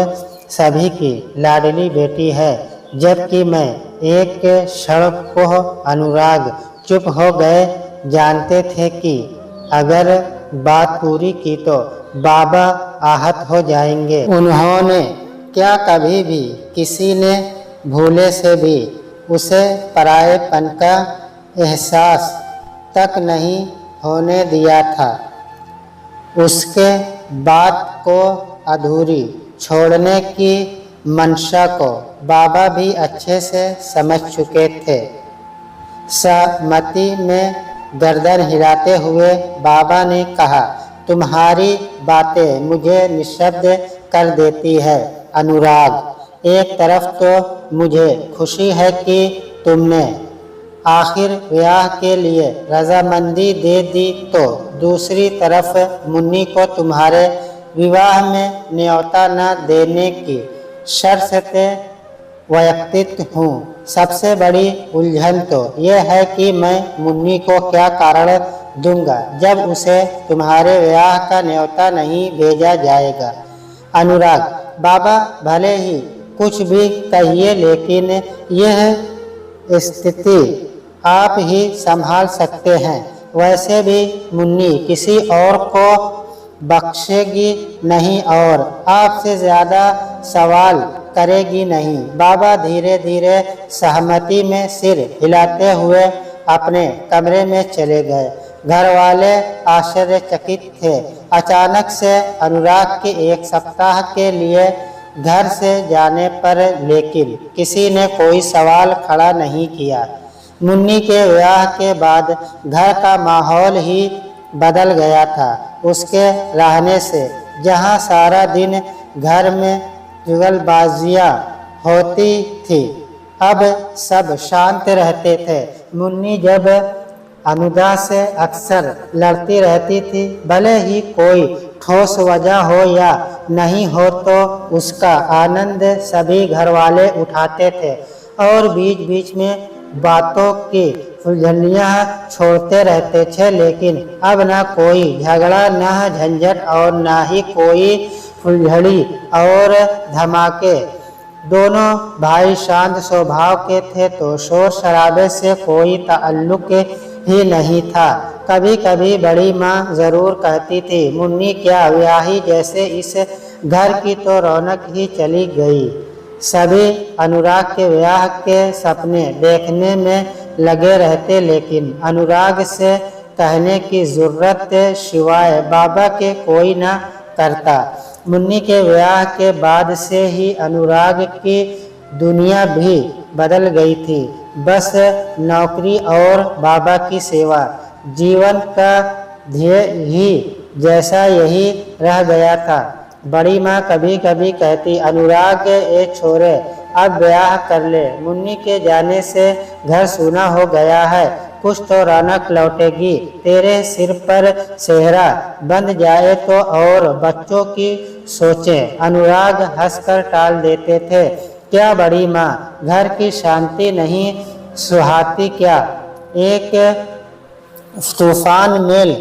Speaker 1: सभी की लाडली बेटी है। जबकि मैं एक क्षण को अनुराग चुप हो गए। जानते थे कि अगर बात पूरी की तो बाबा आहत हो जाएंगे। उन्होंने क्या कभी भी किसी ने भूले से भी उसे परायेपन का एहसास तक नहीं होने दिया था। उसके बात को अधूरी छोड़ने की मंशा को बाबा भी अच्छे से समझ चुके थे। सहमति में गर्दन हिलाते हुए बाबा ने कहा, तुम्हारी बातें मुझे निःशब्द कर देती है अनुराग। एक तरफ तो मुझे खुशी है कि तुमने आखिर ब्याह के लिए रजामंदी दे दी, तो दूसरी तरफ मुन्नी को तुम्हारे विवाह में न्योता न देने की शर्त से वैयक्तिक हूँ। सबसे बड़ी उलझन तो यह है कि मैं मुन्नी को क्या कारण दूंगा जब उसे तुम्हारे ब्याह का न्योता नहीं भेजा जाएगा। अनुराग, बाबा भले ही कुछ भी कहिए, लेकिन यह स्थिति आप ही संभाल सकते हैं। वैसे भी मुन्नी किसी और को बख्शेगी नहीं और आपसे ज़्यादा सवाल करेगी नहीं। बाबा धीरे धीरे सहमति में सिर हिलाते हुए अपने कमरे में चले गए। घर वाले आश्चर्यचकित थे। अचानक से अनुराग के एक सप्ताह के लिए घर से जाने पर लेकिन किसी ने कोई सवाल खड़ा नहीं किया। मुन्नी के विवाह के बाद घर का माहौल ही बदल गया था। उसके रहने से जहां सारा दिन घर में जुगलबाजियां होती थी, अब सब शांत रहते थे। मुन्नी जब अनुदा से अक्सर लड़ती रहती थी, भले ही कोई ठोस वजह हो या नहीं हो, तो उसका आनंद सभी घरवाले उठाते थे और बीच बीच में बातों की फुलझड़ियाँ छोड़ते रहते थे। लेकिन अब न कोई झगड़ा, न झंझट और न ही कोई फुलझड़ी और धमाके। दोनों भाई शांत स्वभाव के थे, तो शोर शराबे से कोई ताल्लुक ही नहीं था। कभी कभी बड़ी माँ जरूर कहती थी, मुन्नी क्या ब्याही, जैसे इस घर की तो रौनक ही चली गई। सभी अनुराग के ब्याह के सपने देखने में लगे रहते, लेकिन अनुराग से कहने की जरूरत सिवाय बाबा के कोई न करता। मुन्नी के ब्याह के बाद से ही अनुराग की दुनिया भी बदल गई थी। बस नौकरी और बाबा की सेवा, जीवन का ध्येय ही जैसा यही रह गया था। बड़ी माँ कभी कभी कहती, अनुराग ए छोरे अब ब्याह कर ले, मुन्नी के जाने से घर सूना हो गया है। कुछ तो रौनक लौटेगी। तेरे सिर पर सेहरा बंध जाए तो और बच्चों की सोचें। अनुराग हंसकर टाल देते थे। क्या बड़ी माँ, घर की शांति नहीं सुहाती क्या? एक तूफान मेल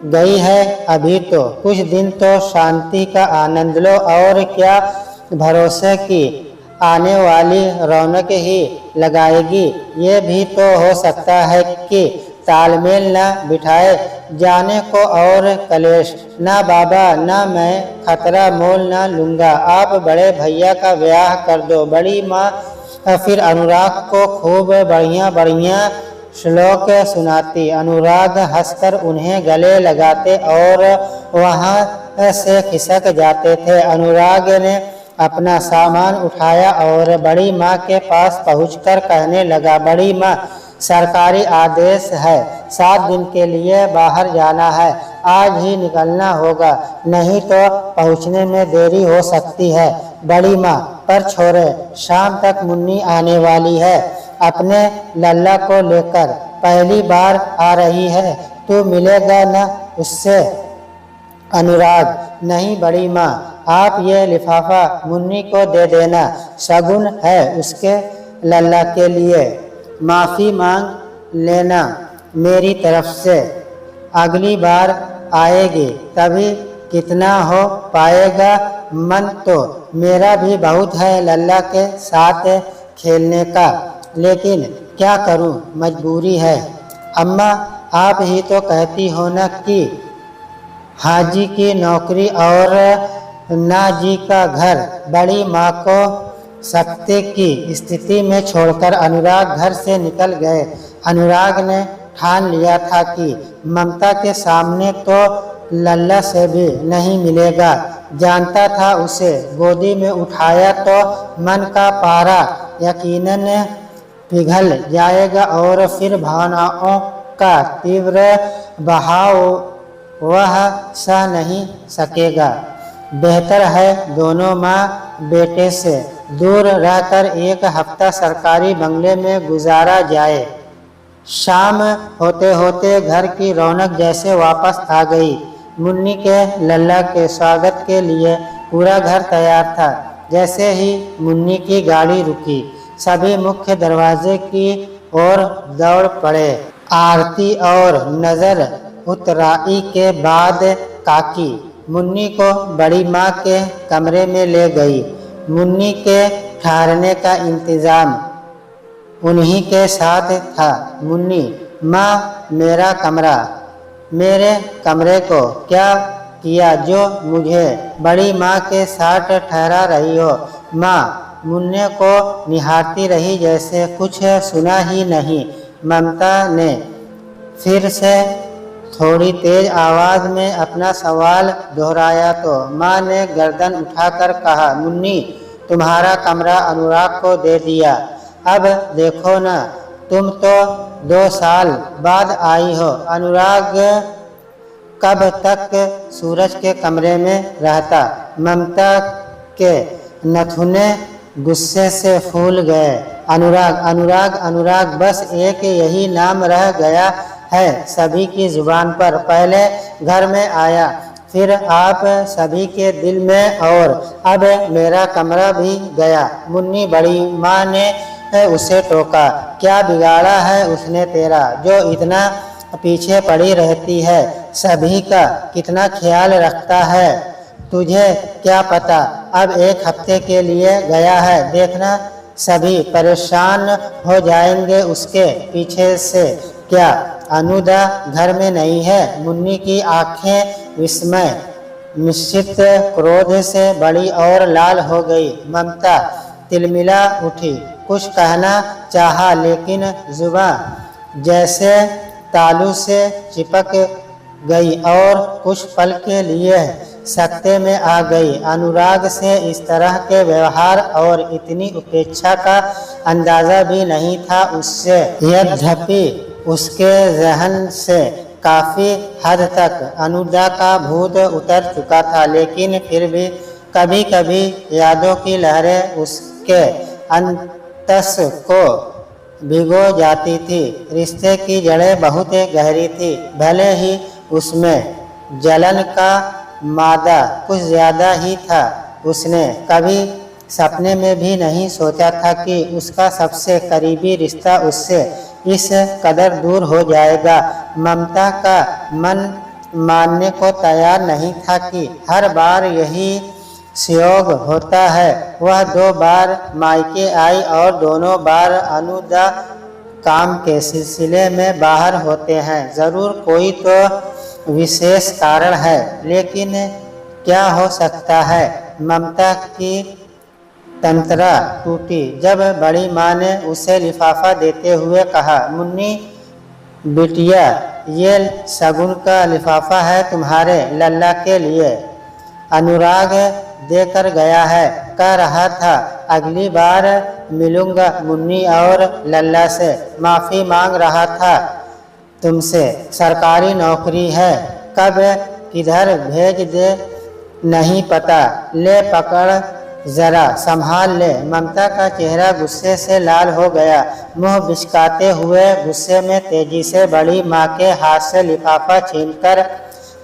Speaker 1: गई है अभी तो, कुछ दिन तो शांति का आनंद लो। और क्या भरोसे की आने वाली रौनक ही लगाएगी। ये भी तो हो सकता है कि तालमेल न बिठाए जाने को और कलेश। ना बाबा ना मैं खतरा मोल न लूँगा। आप बड़े भैया का ब्याह कर दो। बड़ी माँ फिर अनुराग को खूब बढ़िया बढ़िया श्लोक सुनाती। अनुराग हंसकर उन्हें गले लगाते और वहाँ से खिसक जाते थे। अनुराग ने अपना सामान उठाया और बड़ी माँ के पास पहुंचकर कहने लगा, बड़ी माँ, सरकारी आदेश है, 7 दिन के लिए बाहर जाना है। आज ही निकलना होगा, नहीं तो पहुंचने में देरी हो सकती है। बड़ी माँ, पर छोरे, शाम तक मुन्नी आने वाली है, अपने लल्ला को लेकर पहली बार आ रही है। तू मिलेगा न उससे? अनुराग, नहीं बड़ी माँ, आप ये लिफाफा मुन्नी को दे देना, शगुन है उसके लल्ला के लिए। माफ़ी मांग लेना मेरी तरफ से। अगली बार आएगी तभी कितना हो पाएगा। मन तो मेरा भी बहुत है लल्ला के साथ खेलने का, लेकिन क्या करूं, मजबूरी है। अम्मा, आप ही तो कहती हो न कि हाजी की नौकरी और नाजी का घर। बड़ी माँ को सत्य की स्थिति में छोड़कर अनुराग घर से निकल गए। अनुराग ने ठान लिया था कि ममता के सामने तो लल्ला से भी नहीं मिलेगा। जानता था उसे गोदी में उठाया तो मन का पारा यकीनन पिघल जाएगा और फिर भावनाओं का तीव्र बहाव वह सह नहीं सकेगा। बेहतर है दोनों माँ बेटे से दूर रहकर 1 हफ्ता सरकारी बंगले में गुजारा जाए। शाम होते होते घर की रौनक जैसे वापस आ गई। मुन्नी के लल्ला के स्वागत के लिए पूरा घर तैयार था। जैसे ही मुन्नी की गाड़ी रुकी, सभी मुख्य दरवाजे की ओर दौड़ पड़े। आरती और नजर उतराई के बाद काकी मुन्नी को बड़ी माँ के कमरे में ले गई। मुन्नी के ठहरने का इंतजाम उन्हीं के साथ था। मुन्नी, माँ, मेरा कमरा। मेरे कमरे को क्या किया जो मुझे बड़ी माँ के साथ ठहरा रही हो? माँ मुन्ने को निहारती रही जैसे कुछ सुना ही नहीं। ममता ने फिर से थोड़ी तेज आवाज में अपना सवाल दोहराया तो माँ ने गर्दन उठाकर कहा, मुन्नी, तुम्हारा कमरा अनुराग को दे दिया। अब देखो ना, तुम तो 2 साल बाद आई हो। अनुराग कब तक सूरज के कमरे में रहता? ममता के नथुने गुस्से से फूल गए। अनुराग, अनुराग, अनुराग, बस एक यही नाम रह गया है सभी की जुबान पर। पहले घर में आया, फिर आप सभी के दिल में, और अब मेरा कमरा भी गया। मुन्नी बड़ी माँ ने उसे टोका। क्या बिगाड़ा है उसने तेरा जो इतना पीछे पड़ी रहती है? सभी का कितना ख्याल रखता है, तुझे क्या पता? अब 1 हफ्ते के लिए गया है, देखना सभी परेशान हो जाएंगे उसके पीछे से। क्या अनुदा घर में नहीं है? मुन्नी की आंखें विस्मय मिश्रित क्रोध से बड़ी और लाल हो गई। ममता तिलमिला उठी, कुछ कहना चाहा, लेकिन जुबान जैसे तालू से चिपक गई और कुछ पल के लिए सकते में आ गई। अनुराग से इस तरह के व्यवहार और इतनी उपेक्षा का अंदाजा भी नहीं था उससे। यद्यपि उसके जहन से काफी हद तक अनुदा का भूत उतर चुका था, लेकिन फिर भी कभी कभी यादों की लहरें उसके अंतस को भिगो जाती थी। रिश्ते की जड़ें बहुत गहरी थी, भले ही उसमें जलन का मादा कुछ ज़्यादा ही था। उसने कभी सपने में भी नहीं सोचा था कि उसका सबसे करीबी रिश्ता उससे इस कदर दूर हो जाएगा। ममता का मन मानने को तैयार नहीं था कि हर बार यही संयोग होता है। वह 2 बार मायके आई और दोनों बार अनुदा काम के सिलसिले में बाहर होते हैं। ज़रूर कोई तो विशेष कारण है, लेकिन क्या हो सकता है। ममता की तंत्रा टूटी जब बड़ी माँ ने उसे लिफाफा देते हुए कहा, मुन्नी बिटिया, ये शगुन का लिफाफा है तुम्हारे लल्ला के लिए। अनुराग देकर गया है, कह रहा था अगली बार मिलूंगा मुन्नी और लल्ला से। माफ़ी मांग रहा था तुमसे। सरकारी नौकरी है, कब किधर भेज दे नहीं पता। ले पकड़, जरा संभाल ले। ममता का चेहरा गुस्से से लाल हो गया। मुंह बिचकाते हुए गुस्से में तेजी से बड़ी माँ के हाथ से लिफाफा छीनकर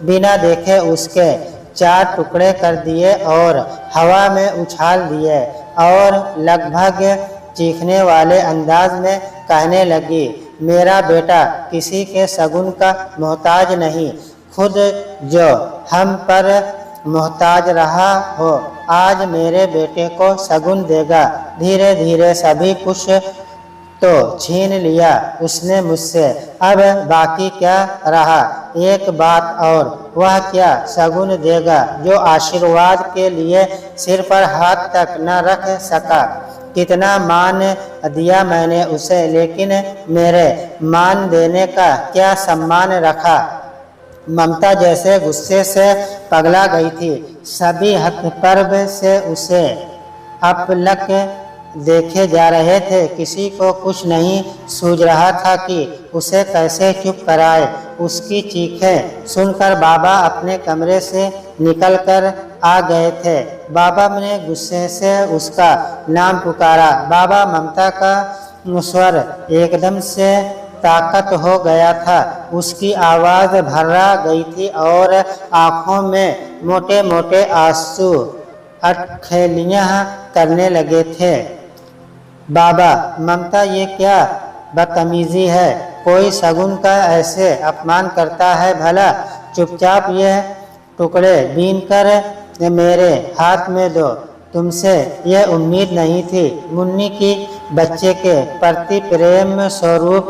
Speaker 1: बिना देखे उसके 4 टुकड़े कर दिए और हवा में उछाल दिए और लगभग चीखने वाले अंदाज में कहने लगी, मेरा बेटा किसी के शगुन का मोहताज नहीं। खुद जो हम पर मोहताज रहा हो, आज मेरे बेटे को शगुन देगा। धीरे धीरे सभी कुछ तो छीन लिया उसने मुझसे, अब बाकी क्या रहा। एक बात और, वह क्या शगुन देगा जो आशीर्वाद के लिए सिर पर हाथ तक न रख सका। कितना मान दिया मैंने उसे, लेकिन मेरे मान देने का क्या सम्मान रखा। ममता जैसे गुस्से से पगला गई थी। सभी हतप्रभ से उसे अपलक देखे जा रहे थे। किसी को कुछ नहीं सूझ रहा था कि उसे कैसे चुप कराए। उसकी चीखें सुनकर बाबा अपने कमरे से निकलकर आ गए थे। बाबा ने गुस्से से उसका नाम पुकारा। बाबा, ममता का स्वर एकदम से ताकत हो गया था। उसकी आवाज़ भर्रा गई थी और आँखों में मोटे मोटे आंसू अटखेलियाँ करने लगे थे। बाबा, ममता, ये क्या बदतमीजी है। कोई शगुन का ऐसे अपमान करता है भला। चुपचाप यह टुकड़े बीन कर मेरे हाथ में दो। तुमसे यह उम्मीद नहीं थी। मुन्नी की बच्चे के प्रति प्रेम स्वरूप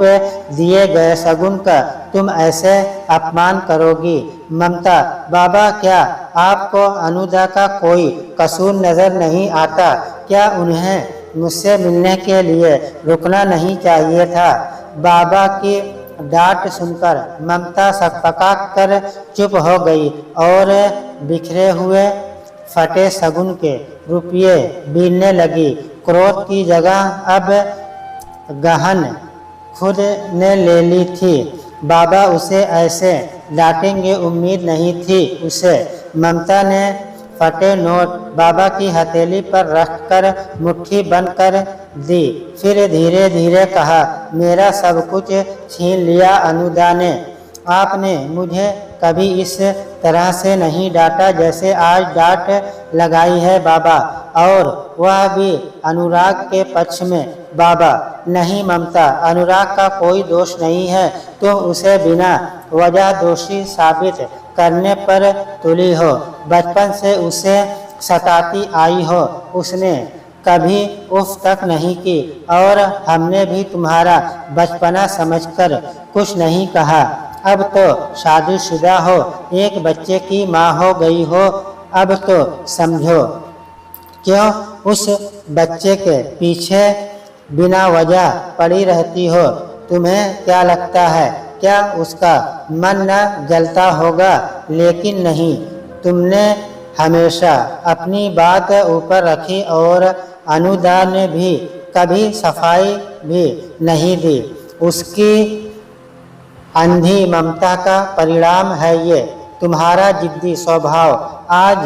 Speaker 1: दिए गए शगुन का तुम ऐसे अपमान करोगी। ममता, बाबा, क्या आपको अनुदा का कोई कसूर नजर नहीं आता। क्या उन्हें मुझसे मिलने के लिए रुकना नहीं चाहिए था। बाबा की डांट सुनकर ममता सकपका कर चुप हो गई और बिखरे हुए फटे शगुन के रुपये बीनने लगी। क्रोध की जगह अब गहन खुद ने ले ली थी। बाबा उसे ऐसे डांटेंगे उम्मीद नहीं थी उसे। ममता ने फटे नोट बाबा की हथेली पर रखकर मुट्ठी बंद कर दी। फिर धीरे धीरे कहा, मेरा सब कुछ छीन लिया अनुदा ने। आपने मुझे कभी इस तरह से नहीं डांटा जैसे आज डांट लगाई है बाबा, और वह भी अनुराग के पक्ष में। बाबा, नहीं ममता, अनुराग का कोई दोष नहीं है। तुम उसे बिना वजह दोषी साबित करने पर तुली हो। बचपन से उसे सताती आई हो। उसने कभी उफ तक नहीं की और हमने भी तुम्हारा बचपना समझकर कुछ नहीं कहा। अब तो शादीशुदा हो, एक बच्चे की माँ हो गई हो। अब तो समझो, क्यों उस बच्चे के पीछे बिना वजह पड़ी रहती हो। तुम्हें क्या लगता है, क्या उसका मन न जलता होगा? लेकिन नहीं, तुमने हमेशा अपनी बात ऊपर रखी और अनुदा ने भी कभी सफाई भी नहीं दी। उसकी अंधी ममता का परिणाम है ये तुम्हारा जिद्दी स्वभाव। आज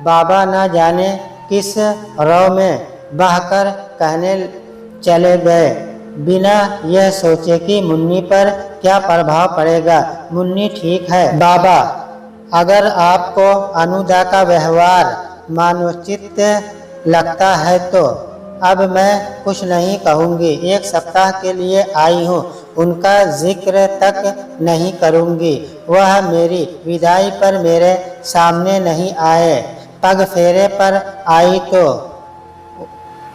Speaker 1: बाबा न जाने किस रौ में बहकर कहने चले गए, बिना यह सोचे कि मुन्नी पर क्या प्रभाव पड़ेगा। मुन्नी ठीक है बाबा, अगर आपको अनुदा का व्यवहार मानवोचित लगता है तो अब मैं कुछ नहीं कहूँगी। 1 सप्ताह के लिए आई हूँ, उनका जिक्र तक नहीं करूँगी। वह मेरी विदाई पर मेरे सामने नहीं आए, पग फेरे पर आई तो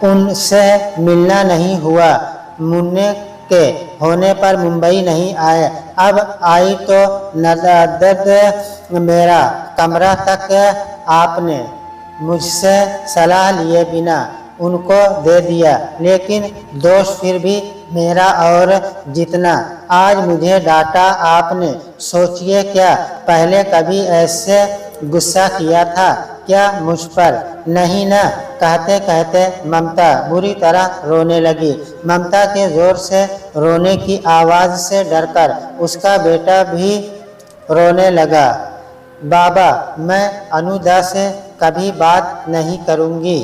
Speaker 1: उनसे मिलना नहीं हुआ। मुन्ने के होने पर मुंबई नहीं आए, अब आई तो नदद मेरा कमरा तक आपने मुझसे सलाह लिए बिना उनको दे दिया। लेकिन दोष फिर भी मेरा और जितना। आज मुझे डांटा आपने, सोचिए क्या पहले कभी ऐसे गुस्सा किया था क्या मुझ पर? नहीं ना। कहते कहते ममता बुरी तरह रोने लगी। ममता के जोर से रोने की आवाज़ से डरकर उसका बेटा भी रोने लगा। बाबा, मैं अनुदा से कभी बात नहीं करूँगी।